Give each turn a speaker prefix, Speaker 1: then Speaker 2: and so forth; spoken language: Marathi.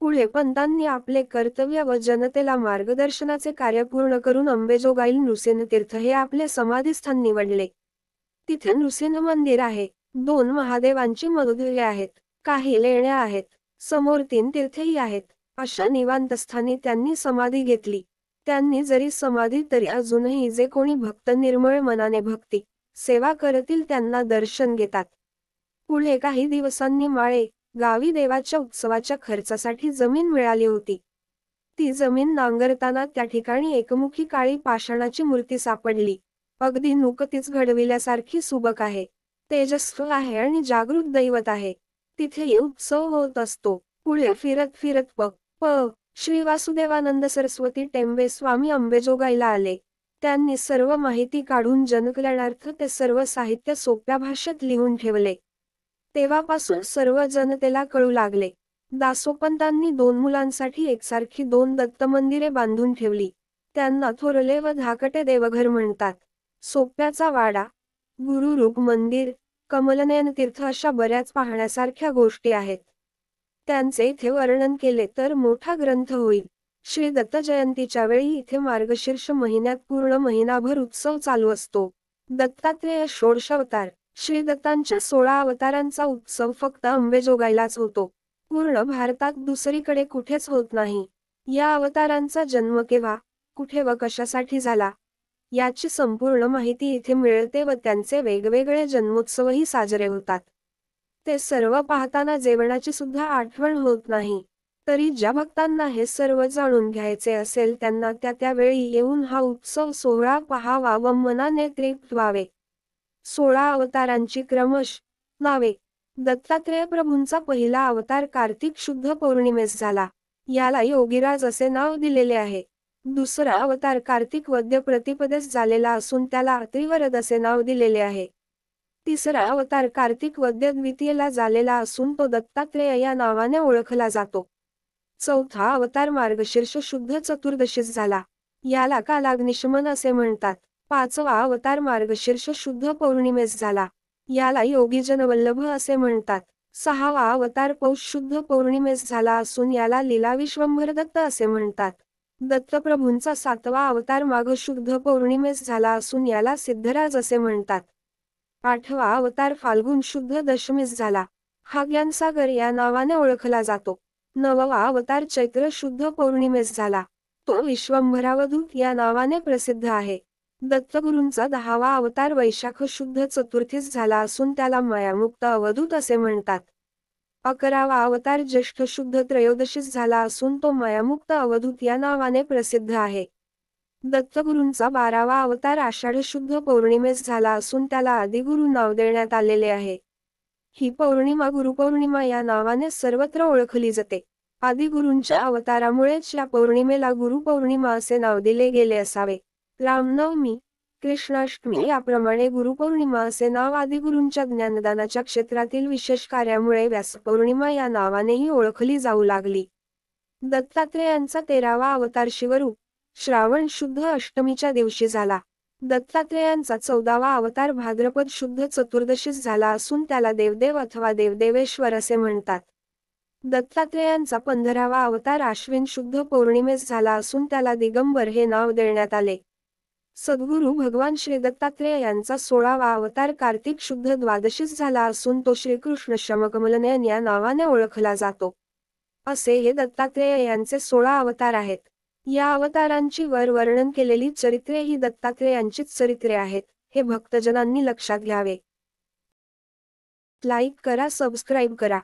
Speaker 1: पुढे पंतांनी आपले कर्तव्य व जनतेला मार्गदर्शनाचे कार्य पूर्ण करून अंबेजोगाईल नृसिंहतीर्थ हे आपले समाधीस्थान निवडले. तिथे नृसिंह मंदिर आहे. 2 महादेवांची मंदिरे आहेत. काही लेण्या आहेत. समोर 3 तीर्थेही आहेत. अशा निवांतस्थानी त्यांनी समाधी घेतली. त्यांनी जरी समाधी तरी अजूनही जे कोणी भक्त निर्मळ मनाने भक्ती सेवा करतील त्यांना दर्शन घेतात. पुढे काही दिवसांनी माळे गावी देवाच्या उत्सवाच्या खर्चासाठी जमीन मिळाली होती. ती जमीन नांगरताना त्या ठिकाणी एकमुखी काळी पाषाणाची मूर्ती सापडली. अगदी नुकतीच घडविल्यासारखी सुबक आहे. तेजस्वी आहे आणि जागृत दैवत आहे. तिथे उत्सव होत असतो. पुढे फिरत फिरत श्री वासुदेवानंद सरस्वती टेंबे स्वामी अंबेजोगाईला आले. त्यांनी सर्व माहिती काढून जनकल्याणार्थ ते सर्व साहित्य सोप्या भाषेत लिहून ठेवले. तेव्हापासून सर्व जनतेला कळू लागले. दासोपंतांनी 2 मुलांसाठी एकसारखी 2 दत्त मंदिरे बांधून ठेवली. त्यांना थोरले व धाकटे देवघर म्हणतात. सोप्याचा वाडा, गुरुरूप मंदिर, कमलनयन तीर्थ अशा बऱ्याच पाहण्यासारख्या गोष्टी आहेत. त्यांचे इथे वर्णन केले तर मोठा ग्रंथ होईल. श्री दत्त जयंतीच्या वेळी इथे मार्गशीर्ष महिन्यात पूर्ण महिनाभर उत्सव चालू असतो. दत्तात्रेय षोडशावतार श्री दत्तांच्या 16 अवतारांचा उत्सव फक्त अंबेजोगाईलाच होतो. पूर्ण भारतात दुसरीकडे कुठेच होत नाही. या अवतारांचा जन्म केव्हा, कुठे व कशासाठी झाला याची संपूर्ण माहिती इथे मिळते व त्यांचे वेगवेगळे जन्मोत्सवही साजरे होतात. ते सर्व पाहताना जेवणाची सुद्धा आठवण होत नाही. तरी ज्या भक्तांना हे सर्व जाणून घ्यायचे असेल त्यांना त्या वेळी येऊन हा उत्सव सोहळा पाहावा व मनाने तृप्त व्हावे. 16 अवतारांची क्रमश नावे. दत्तात्रेय प्रभूंचा पहिला अवतार कार्तिक शुद्ध पौर्णिमेस झाला. याला योगीराज असे नाव दिलेले आहे. दुसरा अवतार कार्तिक वद्य प्रतिपदेस झालेला असून त्याला त्रिवरद असे नाव दिलेले आहे. तिसरा अवतार कार्तिक वद्य द्वितीयेला झालेला असून तो दत्तात्रेय या नावाने ओळखला जातो. चौथा अवतार मार्गशीर्ष शुद्ध चतुर्दशीस झाला. याला कालाग्निशमन असे म्हणतात. 5वा अवतार मार्गशीर्ष शुद्ध पौर्णिमेस झाला. याला योगीजनवल्लभ असे म्हणतात. 6वा अवतार पौष शुद्ध पौर्णिमेस झाला असून याला लीला विश्वंभर दत्त असे म्हणतात. दत्तप्रभूंचा 7वा अवतार माघ शुद्ध पौर्णिमेस झाला असून याला सिद्धराज असे म्हणतात. 8वा अवतार फाल्गुन शुद्ध दशमीस झाला. हा ज्ञानसागर या नावाने ओळखला जातो. 9वा अवतार चैत्र शुद्ध पौर्णिमेस झाला. तो विश्वंभरावधूत या नावाने प्रसिद्ध आहे. दत्तगुरूंचा 10वा अवतार वैशाख शुद्ध चतुर्थीस झाला असून त्याला मायामुक्त अवधूत असे म्हणतात. 11वा अवतार ज्येष्ठ शुद्ध त्रयोदशीस झाला असून तो मायामुक्त अवधूत या नावाने प्रसिद्ध आहे. दत्तगुरूंचा 12वा अवतार आषाढ शुद्ध पौर्णिमेस झाला असून त्याला आदिगुरु नाव देण्यात आलेले आहे. ही पौर्णिमा गुरुपौर्णिमा या नावाने सर्वत्र ओळखली जाते. आदिगुरूंच्या अवतारामुळेच या पौर्णिमेला गुरुपौर्णिमा असे नाव दिले गेले असावे. रामनवमी, कृष्णाष्टमी याप्रमाणे गुरुपौर्णिमा असे नाव आदिगुरूंच्या ज्ञानदानाच्या क्षेत्रातील विशेष कार्यामुळे व्यासपौर्णिमा या नावानेही ओळखली जाऊ लागली. दत्तात्रेयांचा 13वा अवतार शिवरूप श्रावण शुद्ध अष्टमीच्या दिवशी झाला. दत्तात्रेयांचा 14वा अवतार भाद्रपद शुद्ध चतुर्दशीस झाला असून त्याला देवदेव अथवा देवदेवेश्वर असे म्हणतात. दत्तात्रेयांचा 15वा अवतार आश्विन शुद्ध पौर्णिमेस झाला असून त्याला दिगंबर हे नाव देण्यात आले. सद्गुरू भगवान श्री दत्तात्रेय यांचा 16वा अवतार कार्तिक शुद्ध द्वादशीस झाला असून तो श्रीकृष्ण श्यामकमलनयन या नावाने ओळखला जातो. असे हे दत्तात्रेय यांचे 16 अवतार आहेत. या अवतारांची वर वर्णन केलेली चरित्रे ही दत्तात्रेयांचीच चरित्रे आहेत, हे भक्तजनांनी लक्षात घ्यावे. लाईक करा, सबस्क्राईब करा.